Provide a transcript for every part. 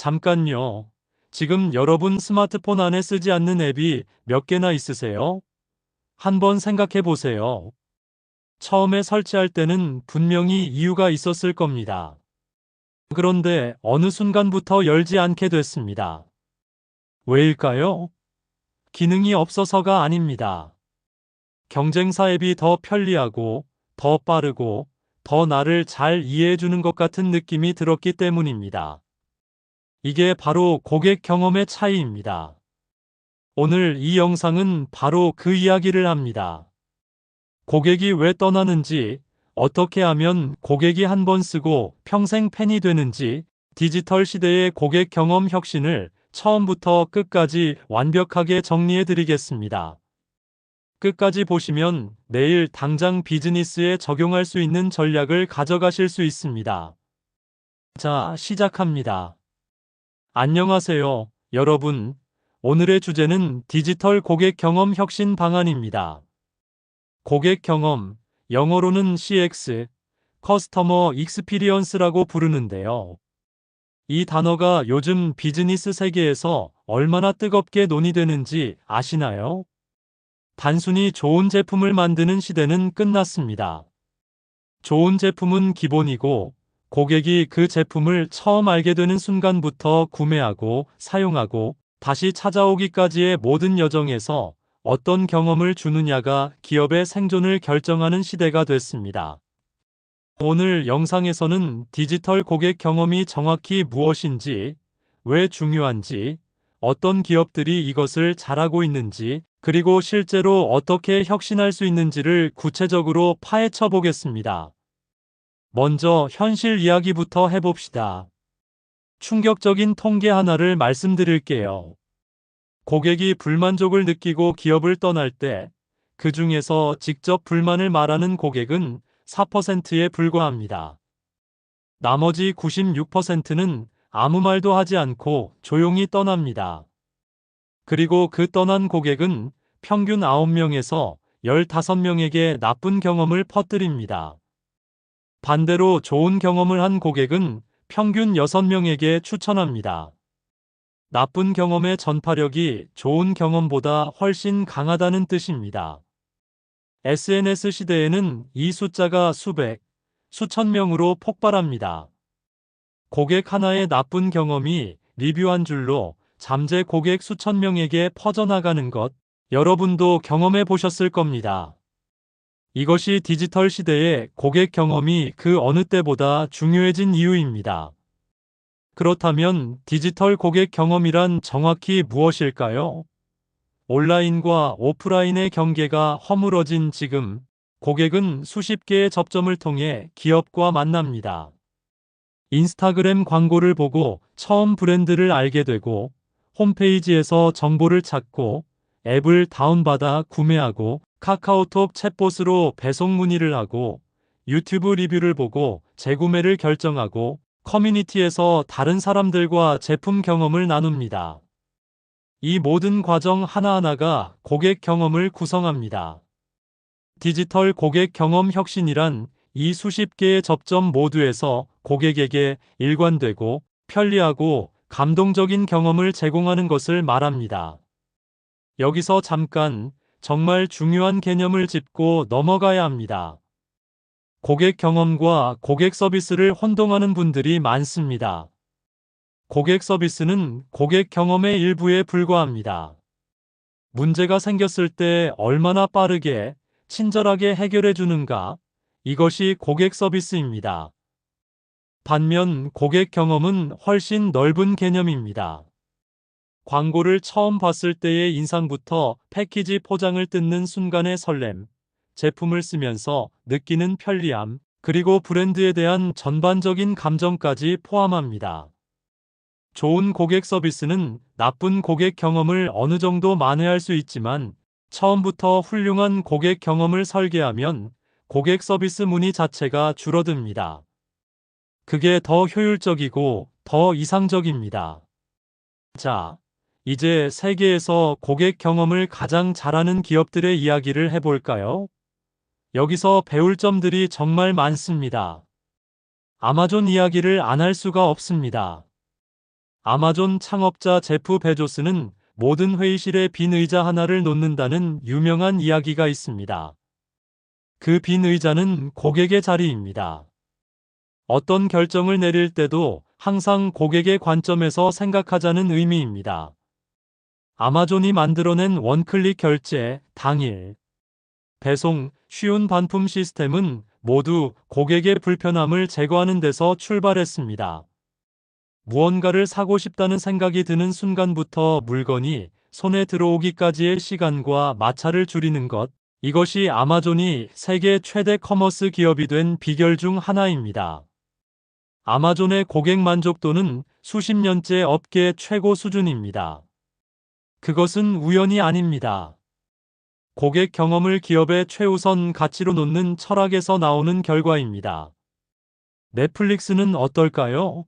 잠깐요. 지금 여러분 스마트폰 안에 쓰지 않는 앱이 몇 개나 있으세요? 한번 생각해 보세요. 처음에 설치할 때는 분명히 이유가 있었을 겁니다. 그런데 어느 순간부터 열지 않게 됐습니다. 왜일까요? 기능이 없어서가 아닙니다. 경쟁사 앱이 더 편리하고, 더 빠르고, 더 나를 잘 이해해 주는 것 같은 느낌이 들었기 때문입니다. 이게 바로 고객 경험의 차이입니다. 오늘 이 영상은 바로 그 이야기를 합니다. 고객이 왜 떠나는지, 어떻게 하면 고객이 한 번 쓰고 평생 팬이 되는지, 디지털 시대의 고객 경험 혁신을 처음부터 끝까지 완벽하게 정리해 드리겠습니다. 끝까지 보시면 내일 당장 비즈니스에 적용할 수 있는 전략을 가져가실 수 있습니다. 자, 시작합니다. 안녕하세요, 여러분. 오늘의 주제는 디지털 고객 경험 혁신 방안입니다. 고객 경험, 영어로는 CX, 커스터머 익스피리언스라고 부르는데요. 이 단어가 요즘 비즈니스 세계에서 얼마나 뜨겁게 논의되는지 아시나요? 단순히 좋은 제품을 만드는 시대는 끝났습니다. 좋은 제품은 기본이고, 고객이 그 제품을 처음 알게 되는 순간부터 구매하고 사용하고 다시 찾아오기까지의 모든 여정에서 어떤 경험을 주느냐가 기업의 생존을 결정하는 시대가 됐습니다. 오늘 영상에서는 디지털 고객 경험이 정확히 무엇인지, 왜 중요한지, 어떤 기업들이 이것을 잘하고 있는지, 그리고 실제로 어떻게 혁신할 수 있는지를 구체적으로 파헤쳐 보겠습니다. 먼저 현실 이야기부터 해봅시다. 충격적인 통계 하나를 말씀드릴게요. 고객이 불만족을 느끼고 기업을 떠날 때, 그 중에서 직접 불만을 말하는 고객은 4%에 불과합니다. 나머지 96%는 아무 말도 하지 않고 조용히 떠납니다. 그리고 그 떠난 고객은 평균 9명에서 15명에게 나쁜 경험을 퍼뜨립니다. 반대로 좋은 경험을 한 고객은 평균 6명에게 추천합니다. 나쁜 경험의 전파력이 좋은 경험보다 훨씬 강하다는 뜻입니다. SNS 시대에는 이 숫자가 수백, 수천 명으로 폭발합니다. 고객 하나의 나쁜 경험이 리뷰 한 줄로 잠재 고객 수천 명에게 퍼져나가는 것, 여러분도 경험해 보셨을 겁니다. 이것이 디지털 시대의 고객 경험이 그 어느 때보다 중요해진 이유입니다. 그렇다면 디지털 고객 경험이란 정확히 무엇일까요? 온라인과 오프라인의 경계가 허물어진 지금, 고객은 수십 개의 접점을 통해 기업과 만납니다. 인스타그램 광고를 보고 처음 브랜드를 알게 되고, 홈페이지에서 정보를 찾고, 앱을 다운받아 구매하고, 카카오톡 챗봇으로 배송 문의를 하고, 유튜브 리뷰를 보고 재구매를 결정하고, 커뮤니티에서 다른 사람들과 제품 경험을 나눕니다. 이 모든 과정 하나하나가 고객 경험을 구성합니다. 디지털 고객 경험 혁신이란 이 수십 개의 접점 모두에서 고객에게 일관되고 편리하고 감동적인 경험을 제공하는 것을 말합니다. 여기서 잠깐 정말 중요한 개념을 짚고 넘어가야 합니다. 고객 경험과 고객 서비스를 혼동하는 분들이 많습니다. 고객 서비스는 고객 경험의 일부에 불과합니다. 문제가 생겼을 때 얼마나 빠르게, 친절하게 해결해 주는가, 이것이 고객 서비스입니다. 반면 고객 경험은 훨씬 넓은 개념입니다. 광고를 처음 봤을 때의 인상부터 패키지 포장을 뜯는 순간의 설렘, 제품을 쓰면서 느끼는 편리함, 그리고 브랜드에 대한 전반적인 감정까지 포함합니다. 좋은 고객 서비스는 나쁜 고객 경험을 어느 정도 만회할 수 있지만, 처음부터 훌륭한 고객 경험을 설계하면 고객 서비스 문의 자체가 줄어듭니다. 그게 더 효율적이고 더 이상적입니다. 자, 이제 세계에서 고객 경험을 가장 잘하는 기업들의 이야기를 해볼까요? 여기서 배울 점들이 정말 많습니다. 아마존 이야기를 안 할 수가 없습니다. 아마존 창업자 제프 베조스는 모든 회의실에 빈 의자 하나를 놓는다는 유명한 이야기가 있습니다. 그 빈 의자는 고객의 자리입니다. 어떤 결정을 내릴 때도 항상 고객의 관점에서 생각하자는 의미입니다. 아마존이 만들어낸 원클릭 결제, 당일 배송, 쉬운 반품 시스템은 모두 고객의 불편함을 제거하는 데서 출발했습니다. 무언가를 사고 싶다는 생각이 드는 순간부터 물건이 손에 들어오기까지의 시간과 마찰을 줄이는 것, 이것이 아마존이 세계 최대 커머스 기업이 된 비결 중 하나입니다. 아마존의 고객 만족도는 수십 년째 업계 최고 수준입니다. 그것은 우연이 아닙니다. 고객 경험을 기업의 최우선 가치로 놓는 철학에서 나오는 결과입니다. 넷플릭스는 어떨까요?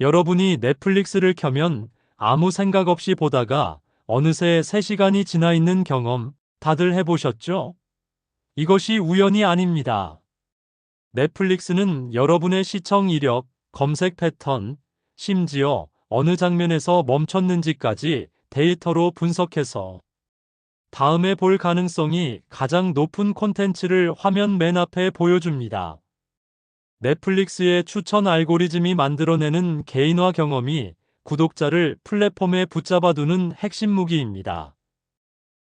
여러분이 넷플릭스를 켜면 아무 생각 없이 보다가 어느새 3시간이 지나 있는 경험 다들 해보셨죠? 이것이 우연이 아닙니다. 넷플릭스는 여러분의 시청 이력, 검색 패턴, 심지어 어느 장면에서 멈췄는지까지 데이터로 분석해서 다음에 볼 가능성이 가장 높은 콘텐츠를 화면 맨 앞에 보여줍니다. 넷플릭스의 추천 알고리즘이 만들어내는 개인화 경험이 구독자를 플랫폼에 붙잡아두는 핵심 무기입니다.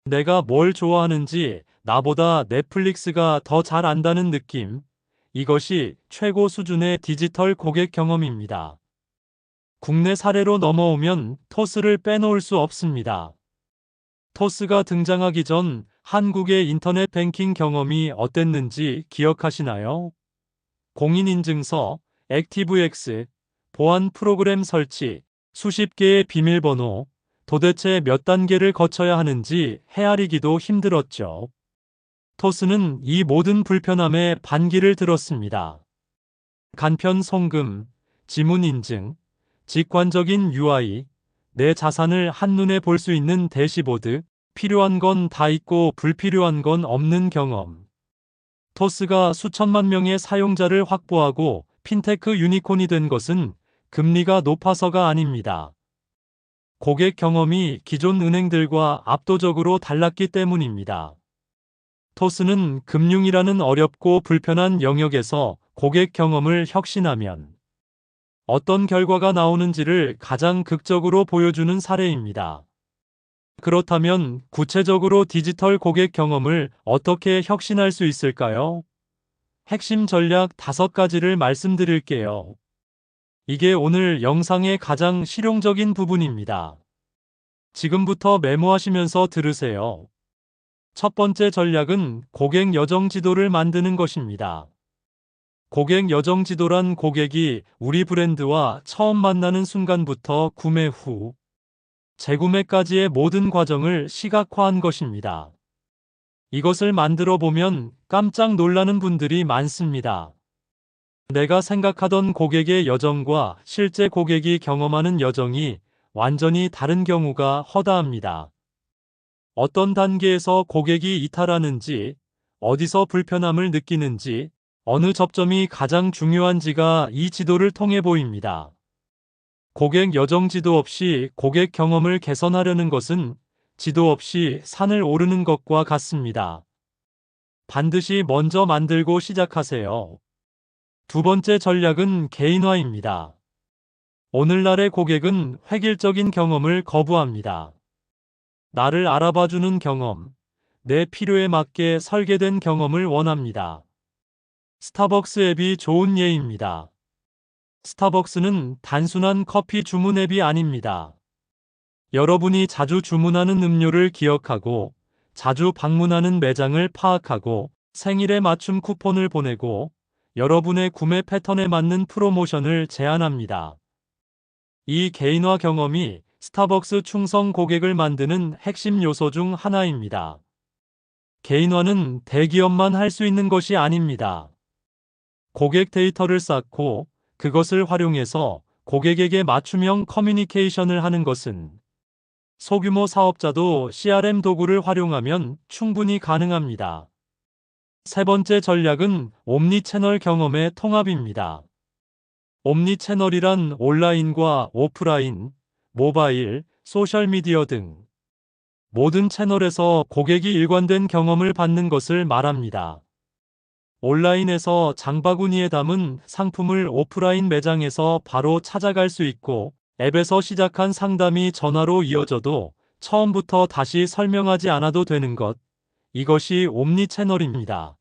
내가 뭘 좋아하는지 나보다 넷플릭스가 더 잘 안다는 느낌, 이것이 최고 수준의 디지털 고객 경험입니다. 국내 사례로 넘어오면 토스를 빼놓을 수 없습니다. 토스가 등장하기 전 한국의 인터넷 뱅킹 경험이 어땠는지 기억하시나요? 공인인증서, 액티브엑스, 보안 프로그램 설치, 수십 개의 비밀번호, 도대체 몇 단계를 거쳐야 하는지 헤아리기도 힘들었죠. 토스는 이 모든 불편함에 반기를 들었습니다. 간편 송금, 지문 인증, 직관적인 UI, 내 자산을 한눈에 볼 수 있는 대시보드, 필요한 건 다 있고 불필요한 건 없는 경험. 토스가 수천만 명의 사용자를 확보하고 핀테크 유니콘이 된 것은 금리가 높아서가 아닙니다. 고객 경험이 기존 은행들과 압도적으로 달랐기 때문입니다. 토스는 금융이라는 어렵고 불편한 영역에서 고객 경험을 혁신하면 어떤 결과가 나오는지를 가장 극적으로 보여주는 사례입니다. 그렇다면 구체적으로 디지털 고객 경험을 어떻게 혁신할 수 있을까요? 핵심 전략 5가지를 말씀드릴게요. 이게 오늘 영상의 가장 실용적인 부분입니다. 지금부터 메모하시면서 들으세요. 첫 번째 전략은 고객 여정 지도를 만드는 것입니다. 고객 여정 지도란 고객이 우리 브랜드와 처음 만나는 순간부터 구매 후 재구매까지의 모든 과정을 시각화한 것입니다. 이것을 만들어 보면 깜짝 놀라는 분들이 많습니다. 내가 생각하던 고객의 여정과 실제 고객이 경험하는 여정이 완전히 다른 경우가 허다합니다. 어떤 단계에서 고객이 이탈하는지, 어디서 불편함을 느끼는지, 어느 접점이 가장 중요한지가 이 지도를 통해 보입니다. 고객 여정 지도 없이 고객 경험을 개선하려는 것은 지도 없이 산을 오르는 것과 같습니다. 반드시 먼저 만들고 시작하세요. 두 번째 전략은 개인화입니다. 오늘날의 고객은 획일적인 경험을 거부합니다. 나를 알아봐주는 경험, 내 필요에 맞게 설계된 경험을 원합니다. 스타벅스 앱이 좋은 예입니다. 스타벅스는 단순한 커피 주문 앱이 아닙니다. 여러분이 자주 주문하는 음료를 기억하고, 자주 방문하는 매장을 파악하고, 생일에 맞춤 쿠폰을 보내고, 여러분의 구매 패턴에 맞는 프로모션을 제안합니다. 이 개인화 경험이 스타벅스 충성 고객을 만드는 핵심 요소 중 하나입니다. 개인화는 대기업만 할 수 있는 것이 아닙니다. 고객 데이터를 쌓고 그것을 활용해서 고객에게 맞춤형 커뮤니케이션을 하는 것은 소규모 사업자도 CRM 도구를 활용하면 충분히 가능합니다. 세 번째 전략은 옴니채널 경험의 통합입니다. 옴니채널이란 온라인과 오프라인, 모바일, 소셜미디어 등 모든 채널에서 고객이 일관된 경험을 받는 것을 말합니다. 온라인에서 장바구니에 담은 상품을 오프라인 매장에서 바로 찾아갈 수 있고, 앱에서 시작한 상담이 전화로 이어져도 처음부터 다시 설명하지 않아도 되는 것, 이것이 옴니채널입니다.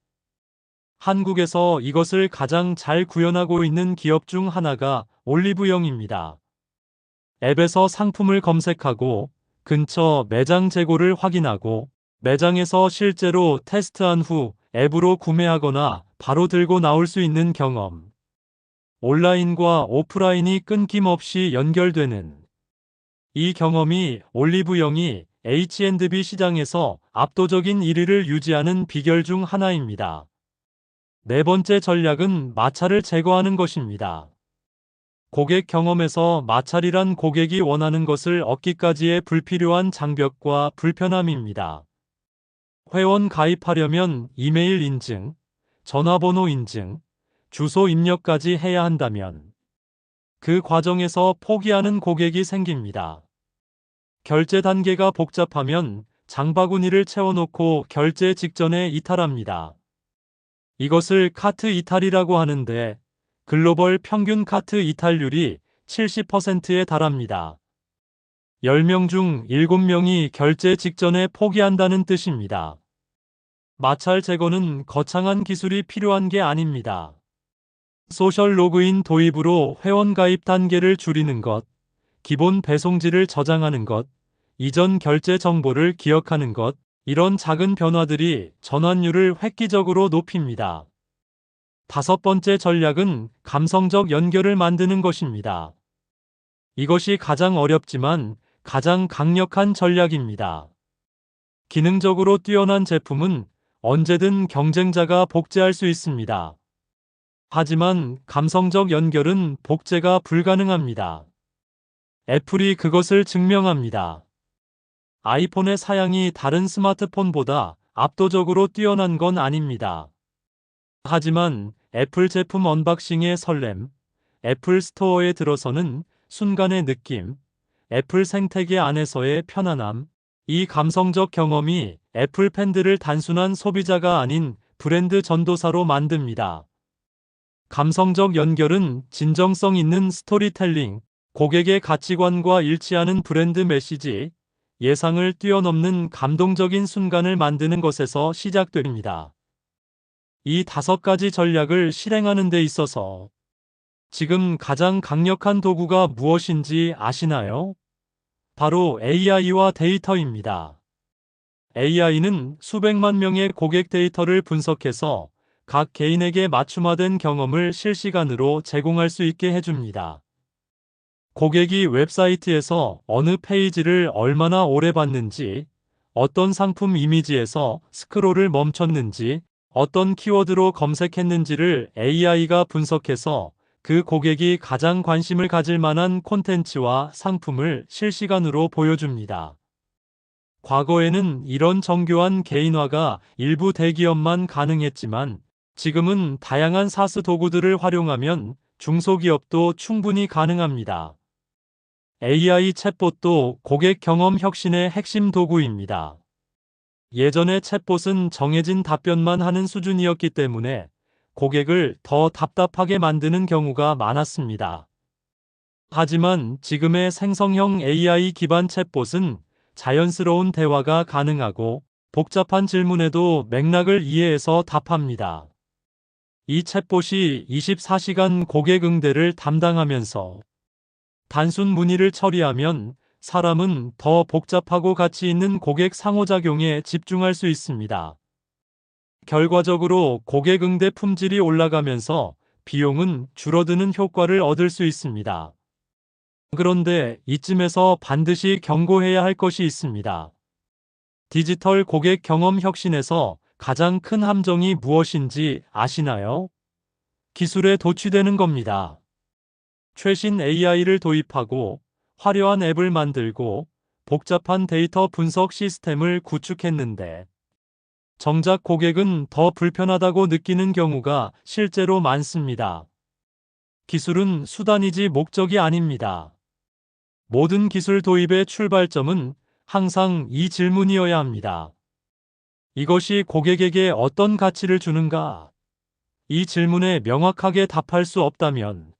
한국에서 이것을 가장 잘 구현하고 있는 기업 중 하나가 올리브영입니다. 앱에서 상품을 검색하고 근처 매장 재고를 확인하고 매장에서 실제로 테스트한 후 앱으로 구매하거나 바로 들고 나올 수 있는 경험. 온라인과 오프라인이 끊김없이 연결되는 이 경험이 올리브영이 H&B 시장에서 압도적인 1위를 유지하는 비결 중 하나입니다. 네 번째 전략은 마찰을 제거하는 것입니다. 고객 경험에서 마찰이란 고객이 원하는 것을 얻기까지의 불필요한 장벽과 불편함입니다. 회원 가입하려면 이메일 인증, 전화번호 인증, 주소 입력까지 해야 한다면 그 과정에서 포기하는 고객이 생깁니다. 결제 단계가 복잡하면 장바구니를 채워놓고 결제 직전에 이탈합니다. 이것을 카트 이탈이라고 하는데 글로벌 평균 카트 이탈률이 70%에 달합니다. 10명 중 7명이 결제 직전에 포기한다는 뜻입니다. 마찰 제거는 거창한 기술이 필요한 게 아닙니다. 소셜 로그인 도입으로 회원 가입 단계를 줄이는 것, 기본 배송지를 저장하는 것, 이전 결제 정보를 기억하는 것, 이런 작은 변화들이 전환율을 획기적으로 높입니다. 다섯 번째 전략은 감성적 연결을 만드는 것입니다. 이것이 가장 어렵지만 가장 강력한 전략입니다. 기능적으로 뛰어난 제품은 언제든 경쟁자가 복제할 수 있습니다. 하지만 감성적 연결은 복제가 불가능합니다. 애플이 그것을 증명합니다. 아이폰의 사양이 다른 스마트폰보다 압도적으로 뛰어난 건 아닙니다. 하지만 애플 제품 언박싱의 설렘, 애플 스토어에 들어서는 순간의 느낌, 애플 생태계 안에서의 편안함, 이 감성적 경험이 애플 팬들을 단순한 소비자가 아닌 브랜드 전도사로 만듭니다. 감성적 연결은 진정성 있는 스토리텔링, 고객의 가치관과 일치하는 브랜드 메시지, 예상을 뛰어넘는 감동적인 순간을 만드는 것에서 시작됩니다. 이 5가지 전략을 실행하는 데 있어서 지금 가장 강력한 도구가 무엇인지 아시나요? 바로 AI와 데이터입니다. AI는 수백만 명의 고객 데이터를 분석해서 각 개인에게 맞춤화된 경험을 실시간으로 제공할 수 있게 해줍니다. 고객이 웹사이트에서 어느 페이지를 얼마나 오래 봤는지, 어떤 상품 이미지에서 스크롤을 멈췄는지, 어떤 키워드로 검색했는지를 AI가 분석해서 그 고객이 가장 관심을 가질 만한 콘텐츠와 상품을 실시간으로 보여줍니다. 과거에는 이런 정교한 개인화가 일부 대기업만 가능했지만 지금은 다양한 사스 도구들을 활용하면 중소기업도 충분히 가능합니다. AI 챗봇도 고객 경험 혁신의 핵심 도구입니다. 예전에 챗봇은 정해진 답변만 하는 수준이었기 때문에 고객을 더 답답하게 만드는 경우가 많았습니다. 하지만 지금의 생성형 AI 기반 챗봇은 자연스러운 대화가 가능하고 복잡한 질문에도 맥락을 이해해서 답합니다. 이 챗봇이 24시간 고객 응대를 담당하면서 단순 문의를 처리하면 사람은 더 복잡하고 가치 있는 고객 상호작용에 집중할 수 있습니다. 결과적으로 고객 응대 품질이 올라가면서 비용은 줄어드는 효과를 얻을 수 있습니다. 그런데 이쯤에서 반드시 경고해야 할 것이 있습니다. 디지털 고객 경험 혁신에서 가장 큰 함정이 무엇인지 아시나요? 기술에 도취되는 겁니다. 최신 AI를 도입하고 화려한 앱을 만들고 복잡한 데이터 분석 시스템을 구축했는데 정작 고객은 더 불편하다고 느끼는 경우가 실제로 많습니다. 기술은 수단이지 목적이 아닙니다. 모든 기술 도입의 출발점은 항상 이 질문이어야 합니다. 이것이 고객에게 어떤 가치를 주는가? 이 질문에 명확하게 답할 수 없다면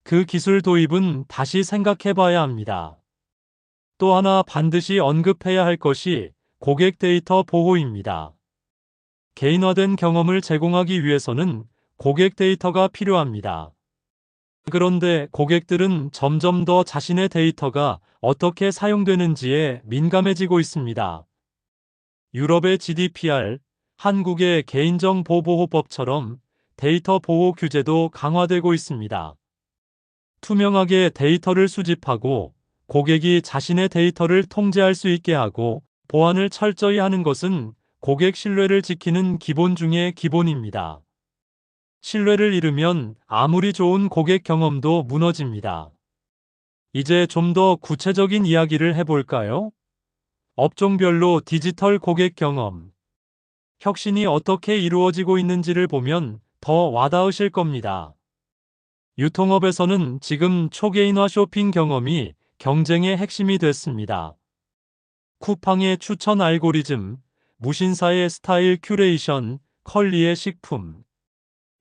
그 기술 도입은 다시 생각해 봐야 합니다. 또 하나 반드시 언급해야 할 것이 고객 데이터 보호입니다. 개인화된 경험을 제공하기 위해서는 고객 데이터가 필요합니다. 그런데 고객들은 점점 더 자신의 데이터가 어떻게 사용되는지에 민감해지고 있습니다. 유럽의 GDPR, 한국의 개인정보보호법처럼 데이터 보호 규제도 강화되고 있습니다. 투명하게 데이터를 수집하고 고객이 자신의 데이터를 통제할 수 있게 하고 보안을 철저히 하는 것은 고객 신뢰를 지키는 기본 중의 기본입니다. 신뢰를 잃으면 아무리 좋은 고객 경험도 무너집니다. 이제 좀 더 구체적인 이야기를 해볼까요? 업종별로 디지털 고객 경험. 혁신이 어떻게 이루어지고 있는지를 보면 더 와닿으실 겁니다. 유통업에서는 지금 초개인화 쇼핑 경험이 경쟁의 핵심이 됐습니다. 쿠팡의 추천 알고리즘, 무신사의 스타일 큐레이션, 컬리의 식품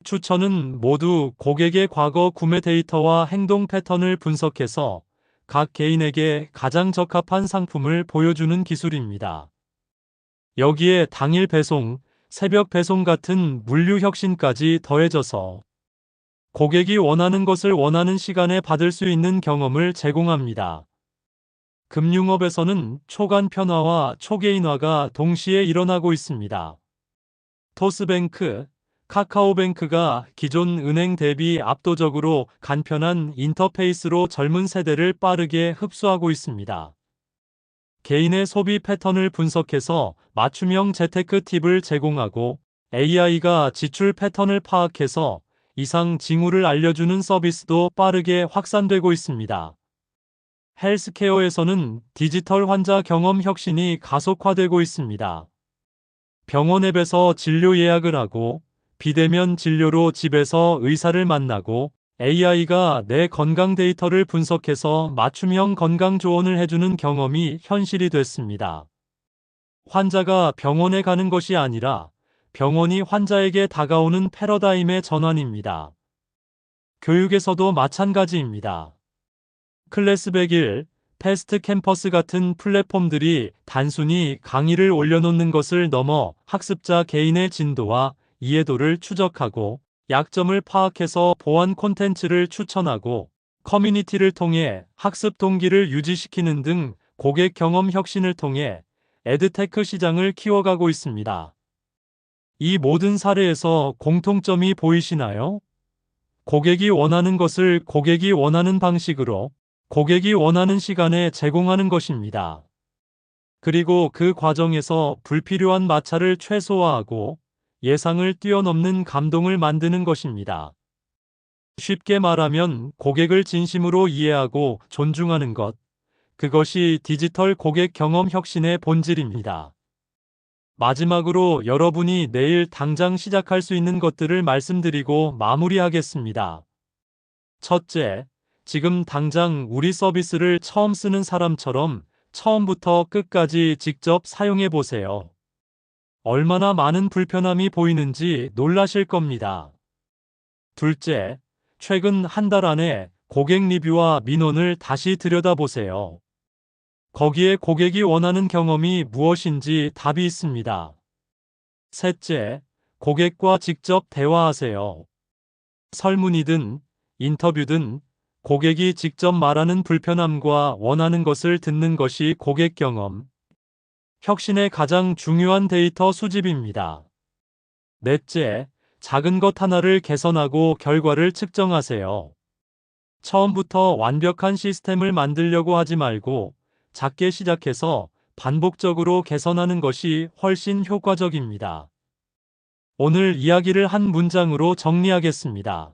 추천은 모두 고객의 과거 구매 데이터와 행동 패턴을 분석해서 각 개인에게 가장 적합한 상품을 보여주는 기술입니다. 여기에 당일 배송, 새벽 배송 같은 물류 혁신까지 더해져서 고객이 원하는 것을 원하는 시간에 받을 수 있는 경험을 제공합니다. 금융업에서는 초간 편화와 초개인화가 동시에 일어나고 있습니다. 토스뱅크, 카카오뱅크가 기존 은행 대비 압도적으로 간편한 인터페이스로 젊은 세대를 빠르게 흡수하고 있습니다. 개인의 소비 패턴을 분석해서 맞춤형 재테크 팁을 제공하고 AI가 지출 패턴을 파악해서 이상 징후를 알려주는 서비스도 빠르게 확산되고 있습니다. 헬스케어에서는 디지털 환자 경험 혁신이 가속화되고 있습니다. 병원 앱에서 진료 예약을 하고 비대면 진료로 집에서 의사를 만나고 AI가 내 건강 데이터를 분석해서 맞춤형 건강 조언을 해주는 경험이 현실이 됐습니다. 환자가 병원에 가는 것이 아니라 병원이 환자에게 다가오는 패러다임의 전환입니다. 교육에서도 마찬가지입니다. 클래스 100일, 패스트 캠퍼스 같은 플랫폼들이 단순히 강의를 올려놓는 것을 넘어 학습자 개인의 진도와 이해도를 추적하고 약점을 파악해서 보완 콘텐츠를 추천하고 커뮤니티를 통해 학습 동기를 유지시키는 등 고객 경험 혁신을 통해 에드테크 시장을 키워가고 있습니다. 이 모든 사례에서 공통점이 보이시나요? 고객이 원하는 것을 고객이 원하는 방식으로 고객이 원하는 시간에 제공하는 것입니다. 그리고 그 과정에서 불필요한 마찰을 최소화하고 예상을 뛰어넘는 감동을 만드는 것입니다. 쉽게 말하면 고객을 진심으로 이해하고 존중하는 것, 그것이 디지털 고객 경험 혁신의 본질입니다. 마지막으로 여러분이 내일 당장 시작할 수 있는 것들을 말씀드리고 마무리하겠습니다. 첫째, 지금 당장 우리 서비스를 처음 쓰는 사람처럼 처음부터 끝까지 직접 사용해 보세요. 얼마나 많은 불편함이 보이는지 놀라실 겁니다. 둘째, 최근 한 달 안에 고객 리뷰와 민원을 다시 들여다보세요. 거기에 고객이 원하는 경험이 무엇인지 답이 있습니다. 셋째, 고객과 직접 대화하세요. 설문이든 인터뷰든 고객이 직접 말하는 불편함과 원하는 것을 듣는 것이 고객 경험, 혁신의 가장 중요한 데이터 수집입니다. 넷째, 작은 것 하나를 개선하고 결과를 측정하세요. 처음부터 완벽한 시스템을 만들려고 하지 말고 작게 시작해서 반복적으로 개선하는 것이 훨씬 효과적입니다. 오늘 이야기를 한 문장으로 정리하겠습니다.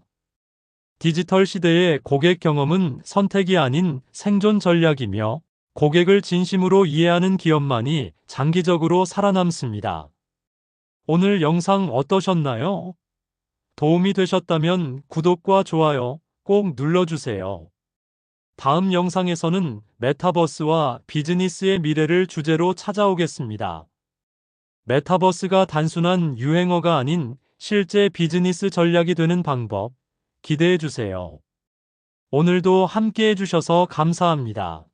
디지털 시대의 고객 경험은 선택이 아닌 생존 전략이며 고객을 진심으로 이해하는 기업만이 장기적으로 살아남습니다. 오늘 영상 어떠셨나요? 도움이 되셨다면 구독과 좋아요, 꼭 눌러주세요. 다음 영상에서는 메타버스와 비즈니스의 미래를 주제로 찾아오겠습니다. 메타버스가 단순한 유행어가 아닌 실제 비즈니스 전략이 되는 방법 기대해 주세요. 오늘도 함께 해주셔서 감사합니다.